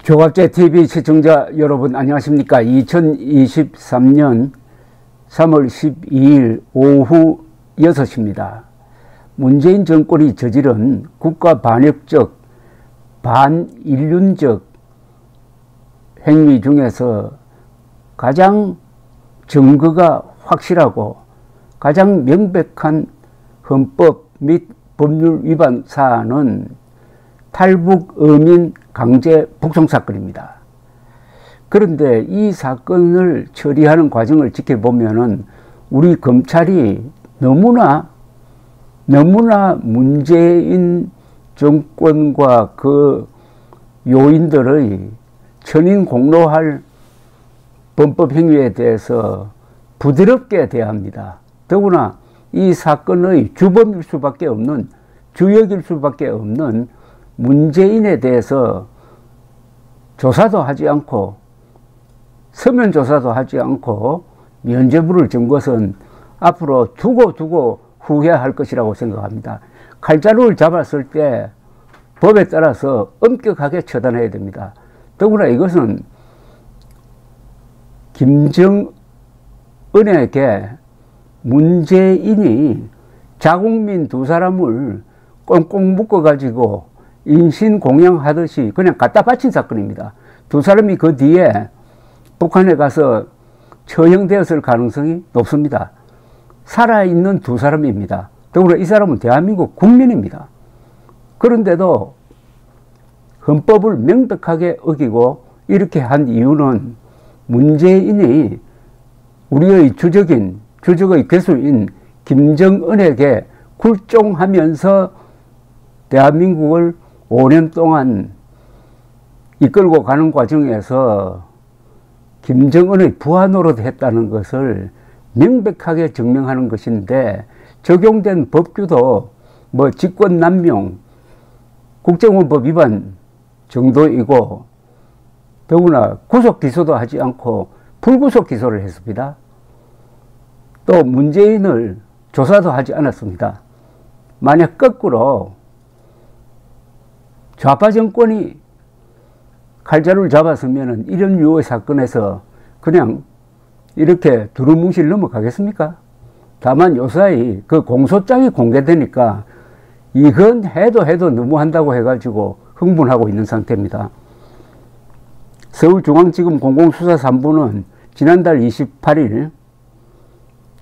조갑제 TV 시청자 여러분 안녕하십니까. 2023년 3월 12일 오후 6시입니다. 문재인 정권이 저지른 국가 반역적, 반인륜적 행위 중에서 가장 증거가 확실하고 가장 명백한 헌법 및 법률 위반 사안은 탈북 어민 강제 북송 사건입니다. 그런데 이 사건을 처리하는 과정을 지켜보면은 우리 검찰이 너무나 문재인 정권과 그 요인들의 천인공노할 범법 행위에 대해서 부드럽게 대합니다. 더구나 이 사건의 주범일 수밖에 없는, 주역일 수밖에 없는 문재인에 대해서 조사도 하지 않고, 서면 조사도 하지 않고 면죄부를 준 것은 앞으로 두고 후회할 것이라고 생각합니다. 칼자루를 잡았을 때 법에 따라서 엄격하게 처단해야 됩니다. 더구나 이것은 김정은에게 문재인이 자국민 두 사람을 꽁꽁 묶어가지고 인신공양하듯이 그냥 갖다 바친 사건입니다. 두 사람이 그 뒤에 북한에 가서 처형되었을 가능성이 높습니다. 살아있는 두 사람입니다. 더구나 이 사람은 대한민국 국민입니다. 그런데도 헌법을 명백하게 어기고 이렇게 한 이유는 문재인이 우리의 주적의 괴수인 김정은에게 굴종하면서 대한민국을 5년 동안 이끌고 가는 과정에서 김정은의 부하 노릇했다는 것을 명백하게 증명하는 것인데, 적용된 법규도 뭐 직권남용, 국정원법 위반 정도이고, 더구나 구속 기소도 하지 않고 불구속 기소를 했습니다. 또 문재인을 조사도 하지 않았습니다. 만약 거꾸로 좌파 정권이 칼자루를 잡았으면 이런 유의 사건에서 그냥 이렇게 두루뭉실 넘어가겠습니까? 다만 요사이 그 공소장이 공개되니까 이건 해도 너무한다고 해가지고 흥분하고 있는 상태입니다. 서울중앙지검 공공수사 3부는 지난달 28일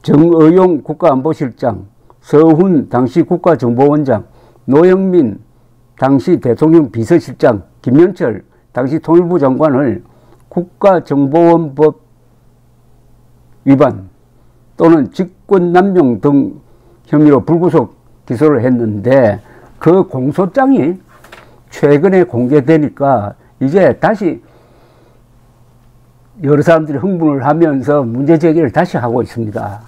정의용 국가안보실장, 서훈 당시 국가정보원장, 노영민 당시 대통령 비서실장, 김현철 당시 통일부 장관을 국가정보원법 위반 또는 직권남용 등 혐의로 불구속 기소를 했는데, 그 공소장이 최근에 공개되니까 이제 다시 여러 사람들이 흥분을 하면서 문제 제기를 다시 하고 있습니다.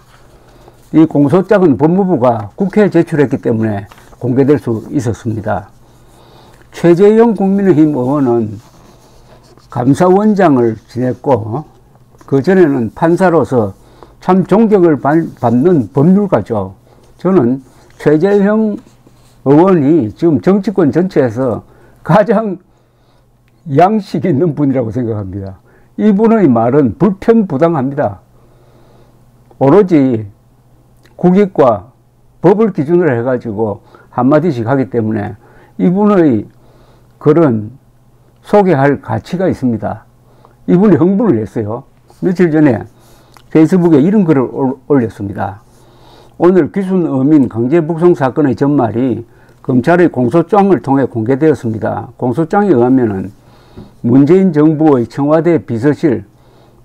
이 공소장은 법무부가 국회에 제출했기 때문에 공개될 수 있었습니다. 최재형 국민의힘 의원은 감사원장을 지냈고, 그전에는 판사로서 참 존경을 받는 법률가죠. 저는 최재형 의원이 지금 정치권 전체에서 가장 양식 있는 분이라고 생각합니다. 이분의 말은 불편부당합니다. 오로지 국익과 법을 기준으로 해가지고 한마디씩 하기 때문에 이분의 글은 소개할 가치가 있습니다. 이분이 흥분을 했어요. 며칠 전에 페이스북에 이런 글을 올렸습니다. 오늘 귀순 어민 강제 북송 사건의 전말이 검찰의 공소장을 통해 공개되었습니다. 공소장에 의하면은 문재인 정부의 청와대 비서실,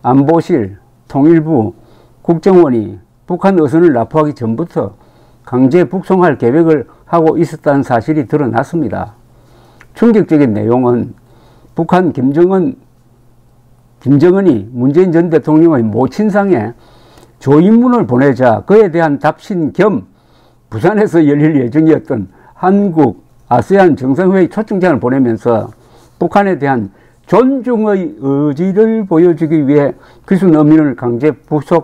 안보실, 통일부, 국정원이 북한 어선을 납포하기 전부터 강제 북송할 계획을 하고 있었다는 사실이 드러났습니다. 충격적인 내용은 북한 김정은이 문재인 전 대통령의 모친상에 조인문을 보내자 그에 대한 답신 겸 부산에서 열릴 예정이었던 한국 아세안 정상회의 초청장을 보내면서 북한에 대한 존중의 의지를 보여주기 위해 귀순 어민을 강제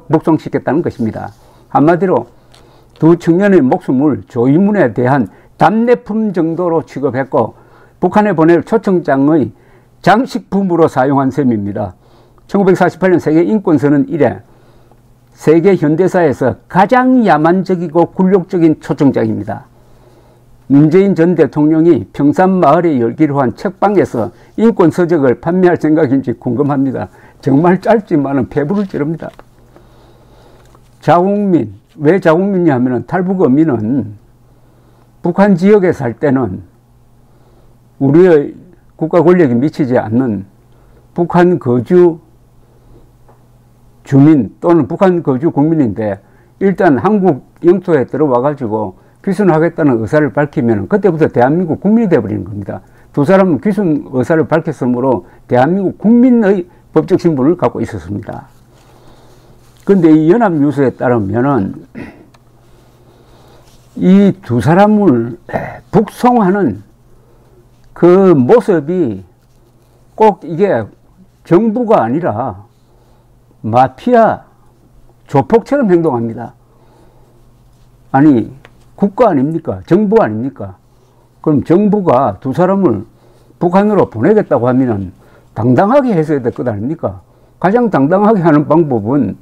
북송시켰다는 것입니다. 한마디로 두 청년의 목숨을 조인문에 대한 답례품 정도로 취급했고, 북한에 보낼 초청장의 장식품으로 사용한 셈입니다. 1948년 세계인권선언 이래 세계 현대사에서 가장 야만적이고 굴욕적인 초청장입니다. 문재인 전 대통령이 평산마을에 열기로 한 책방에서 인권서적을 판매할 생각인지 궁금합니다. 정말 짧지만은 배부를 찌릅니다. 자국민, 왜 자국민이 하면은 탈북 어민은 북한 지역에 살 때는 우리의 국가 권력이 미치지 않는 북한 거주 주민 또는 북한 거주 국민인데 일단 한국 영토에 들어와 가지고 귀순하겠다는 의사를 밝히면 그때부터 대한민국 국민이 되어버리는 겁니다. 두 사람은 귀순 의사를 밝혔으므로 대한민국 국민의 법적 신분을 갖고 있었습니다. 그런데 이 연합뉴스에 따르면은 이 두 사람을 북송하는 그 모습이 꼭 이게 정부가 아니라 마피아 조폭처럼 행동합니다. 아니 국가 아닙니까? 정부 아닙니까? 그럼 정부가 두 사람을 북한으로 보내겠다고 하면 당당하게 했어야 될 것 아닙니까? 가장 당당하게 하는 방법은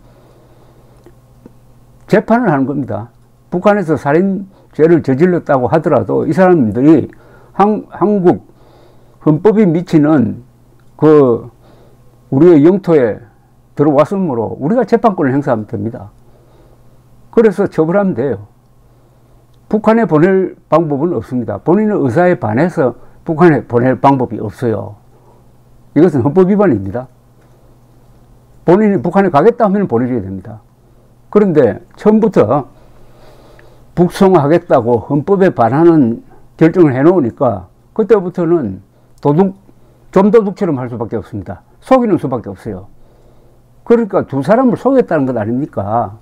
재판을 하는 겁니다. 북한에서 살인죄를 저질렀다고 하더라도 이 사람들이 한국 헌법이 미치는 그 우리의 영토에 들어왔으므로 우리가 재판권을 행사하면 됩니다. 그래서 처벌하면 돼요. 북한에 보낼 방법은 없습니다. 본인의 의사에 반해서 북한에 보낼 방법이 없어요. 이것은 헌법 위반입니다. 본인이 북한에 가겠다 하면 보내줘야 됩니다. 그런데 처음부터 북송하겠다고 헌법에 반하는 결정을 해놓으니까 그때부터는 좀도둑처럼 할 수밖에 없습니다. 속이는 수밖에 없어요. 그러니까 두 사람을 속였다는 것 아닙니까?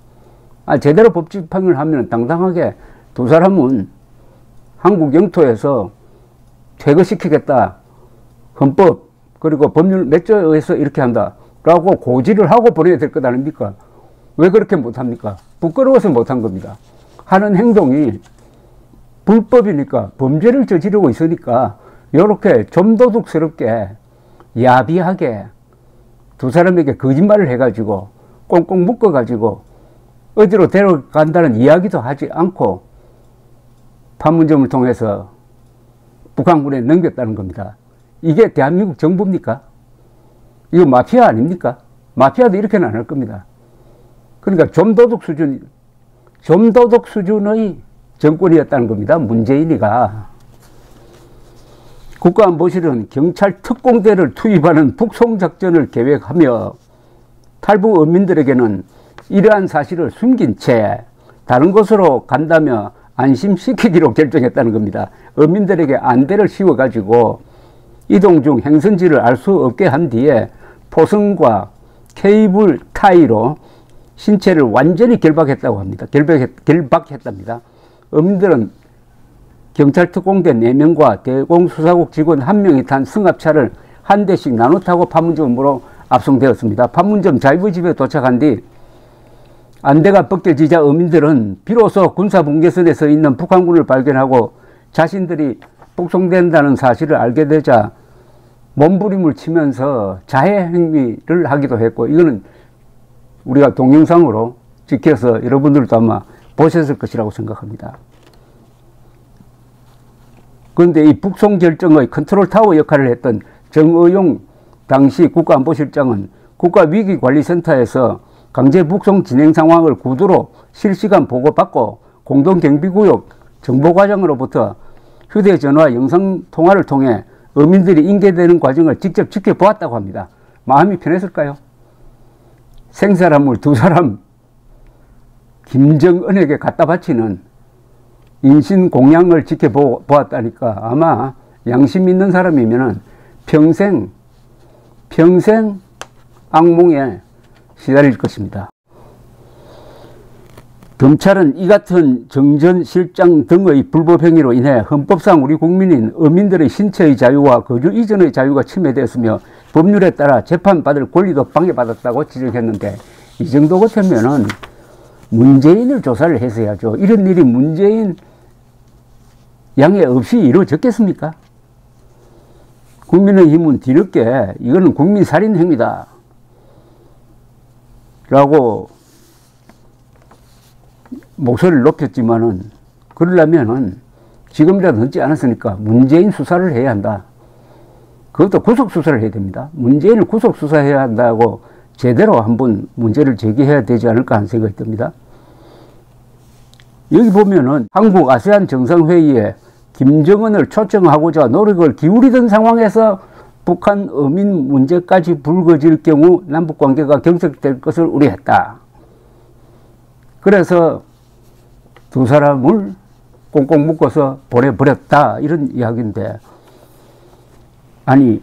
제대로 법 집행을 하면 당당하게 두 사람은 한국 영토에서 퇴거시키겠다. 헌법 그리고 법률 몇 조에 의해서 이렇게 한다. 라고 고지를 하고 보내야 될 것 아닙니까? 왜 그렇게 못합니까? 부끄러워서 못한 겁니다. 하는 행동이 불법이니까 범죄를 저지르고 있으니까 이렇게 좀도둑스럽게 야비하게 두 사람에게 거짓말을 해가지고 꽁꽁 묶어가지고 어디로 데려간다는 이야기도 하지 않고 판문점을 통해서 북한군에 넘겼다는 겁니다. 이게 대한민국 정부입니까? 이거 마피아 아닙니까? 마피아도 이렇게는 안 할 겁니다. 그러니까 좀도둑 수준의 정권이었다는 겁니다. 문재인이가. 국가안보실은 경찰 특공대를 투입하는 북송작전을 계획하며 탈북 어민들에게는 이러한 사실을 숨긴 채 다른 곳으로 간다며 안심시키기로 결정했다는 겁니다. 어민들에게 안대를 씌워가지고 이동 중 행선지를 알 수 없게 한 뒤에 포선과 케이블 타이로 신체를 완전히 결박했다고 합니다. 결박했답니다. 어민들은 경찰 특공대 4명과 대공수사국 직원 1명이 탄 승합차를 한 대씩 나눠 타고 판문점으로 압송되었습니다. 판문점 자이브집에 도착한 뒤 안대가 벗겨지자 어민들은 비로소 군사분계선에 서 있는 북한군을 발견하고 자신들이 북송된다는 사실을 알게 되자 몸부림을 치면서 자해 행위를 하기도 했고, 이거는 우리가 동영상으로 찍혀서 여러분들도 아마 보셨을 것이라고 생각합니다. 그런데 이 북송 결정의 컨트롤타워 역할을 했던 정의용 당시 국가안보실장은 국가위기관리센터에서 강제 북송 진행 상황을 구두로 실시간 보고받고 공동경비구역 정보과장으로부터 휴대전화 영상통화를 통해 어민들이 인계되는 과정을 직접 지켜보았다고 합니다. 마음이 편했을까요? 생사람을 두 사람 김정은에게 갖다 바치는 인신공양을 지켜보았다니까 아마 양심 있는 사람이면 평생 악몽에 시달릴 것입니다. 검찰은 이 같은 정전 실장 등의 불법 행위로 인해 헌법상 우리 국민인 어민들의 신체의 자유와 거주 이전의 자유가 침해되었으며 법률에 따라 재판받을 권리도 방해받았다고 지적했는데, 이 정도 같으면은 문재인을 조사를 했어야죠. 이런 일이 문재인 양해 없이 이루어졌겠습니까? 국민의힘은 뒤늦게 이거는 국민살인 행위다 라고 목소리를 높였지만은, 그러려면은 지금이라도 늦지 않았으니까 문재인 수사를 해야 한다. 그것도 구속수사를 해야 됩니다. 문재인을 구속수사해야 한다고 제대로 한번 문제를 제기해야 되지 않을까 하는 생각이 듭니다. 여기 보면은 한국 아세안 정상회의에 김정은을 초청하고자 노력을 기울이던 상황에서 북한 어민 문제까지 불거질 경우 남북관계가 경색될 것을 우려했다. 그래서 두 사람을 꽁꽁 묶어서 보내버렸다, 이런 이야기인데, 아니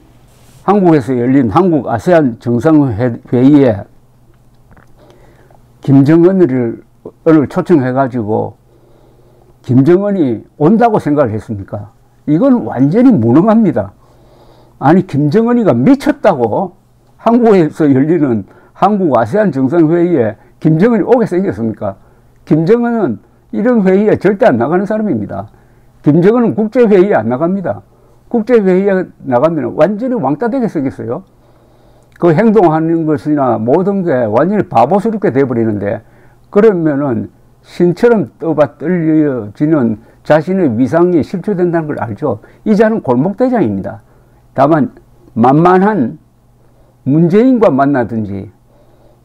한국에서 열린 한국 아세안 정상회의에 김정은을 초청해가지고 김정은이 온다고 생각을 했습니까? 이건 완전히 무능합니다. 아니 김정은이가 미쳤다고 한국에서 열리는 한국 아세안 정상회의에 김정은이 오게 생겼습니까? 김정은은 이런 회의에 절대 안 나가는 사람입니다. 김정은은 국제회의에 안 나갑니다. 국제회의에 나가면 완전히 왕따 되게 생겼어요. 그 행동하는 것이나 모든 게 완전히 바보스럽게 돼버리는데, 그러면은 신처럼 떨려지는 자신의 위상이 실추된다는 걸 알죠. 이자는 골목대장입니다. 다만 만만한 문재인과 만나든지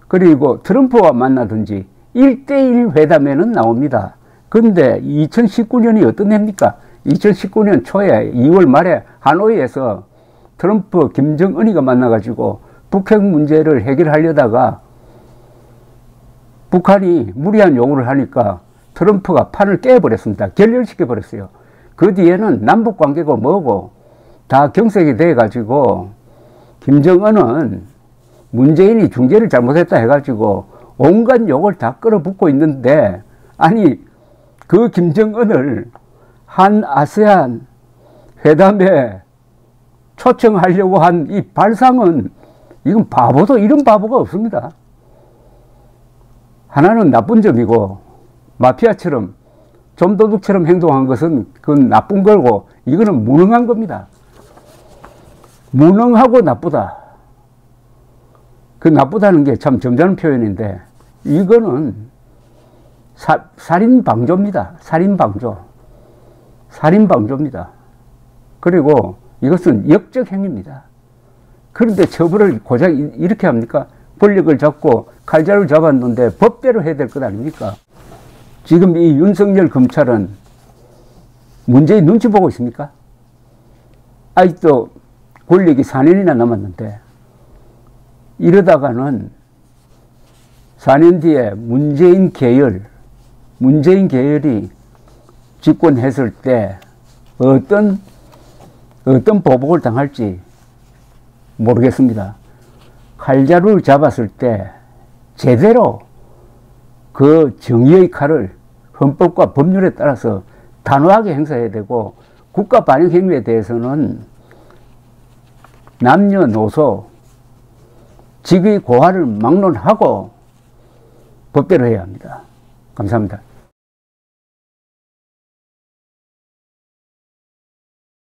그리고 트럼프와 만나든지 1대1 회담에는 나옵니다. 근데 2019년이 어떤 해입니까? 2019년 초에 2월 말에 하노이에서 트럼프 김정은이가 만나가지고 북핵 문제를 해결하려다가 북한이 무리한 요구를 하니까 트럼프가 판을 깨버렸습니다. 결렬시켜버렸어요. 그 뒤에는 남북관계가 뭐고 다 경색이 돼가지고 김정은은 문재인이 중재를 잘못했다 해가지고 온갖 욕을 다 끌어붓고 있는데, 아니 그 김정은을 한 아세안 회담에 초청하려고 한 이 발상은, 이건 바보도 이런 바보가 없습니다. 하나는 나쁜 점이고, 마피아처럼 좀도둑처럼 행동한 것은 그건 나쁜 거고, 이거는 무능한 겁니다. 무능하고 나쁘다. 그 나쁘다는 게 참 점잖은 표현인데, 이거는 살인방조입니다. 살인방조입니다. 그리고 이것은 역적 행위입니다. 그런데 처벌을 고작 이렇게 합니까? 권력을 잡고 칼자루 잡았는데 법대로 해야 될 것 아닙니까? 지금 이 윤석열 검찰은 문재인 눈치 보고 있습니까? 아직도 권력이 4년이나 남았는데, 이러다가는 4년 뒤에 문재인 계열이 집권했을 때 어떤 보복을 당할지 모르겠습니다. 칼자루를 잡았을 때 제대로 그 정의의 칼을 헌법과 법률에 따라서 단호하게 행사해야 되고, 국가 반역 행위에 대해서는 남녀노소 직위 고하를 막론하고 법대로 해야 합니다. 감사합니다.